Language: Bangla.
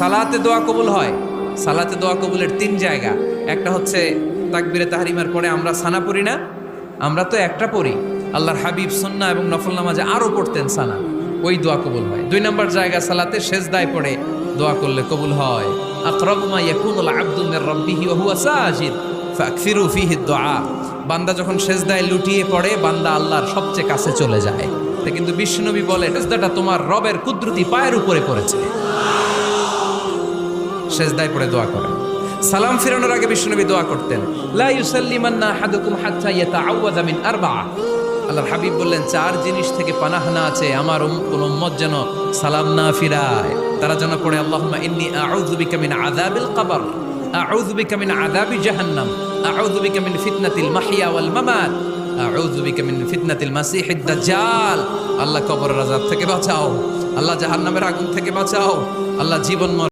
সালাতে দোয়া কবুল হয়। সালাতে দোয়া কবুলের তিন জায়গা। একটা হচ্ছে তাকবীরে তাহরিমার পরে আমরা সানা পড়ি না, আমরা তো একটা পড়ি, আল্লাহর হাবিব সুন্নাহ এবং নফল নামাজে আরো পড়তেন সানা, ওই দোয়া কবুল হয়। দুই নম্বর জায়গা সালাতে সেজদায় পড়ে দোয়া করলে কবুল হয়। আকরাবু মা ইয়াকুনুল আবদু মির রাব্বিহি ওয়া হুয়া সাজিদ ফাকসিরু ফীহি দুআ। বান্দা যখন সেজদায় লুটিয়ে পড়ে বান্দা আল্লাহর সবচেয়ে কাছে চলে যায়। তা কিন্তু বিশ্বনবী বলে সেজদাটা তোমার রবের কুদরতি পায়ের উপরে পড়েছে। সেজদায় পড়ে দোয়া করেন। সালাম ফিরানোর আগে বিশ্বনবী দোয়া করতেন, লা ইউসাল্লিমান্না আহাদুকুম হাত্তা ইয়াতাআওয়াযা মিন আরবা'a। আল্লাহর হাবিব বললেন, চার জিনিস থেকে পানাহ না আছে আমার কোন উম্মত যেন সালাম না ফিরায়। তারা যেন পড়ে, আল্লাহুম্মা ইন্নী আউযু বিকা মিন আযাবিল কবর, আউযু বিকা মিন আযাবি জাহান্নাম, আউযু বিকা মিন ফিতনাতিল মাহইয়া ওয়াল মামাত, আউযু বিকা মিন ফিতনাতিল মাসিহিদ দাজ্জাল। আল্লাহ কবরের আযাব থেকে বাঁচাও, আল্লাহ জাহান্নামের আগুন থেকে বাঁচাও, আল্লাহ জীবন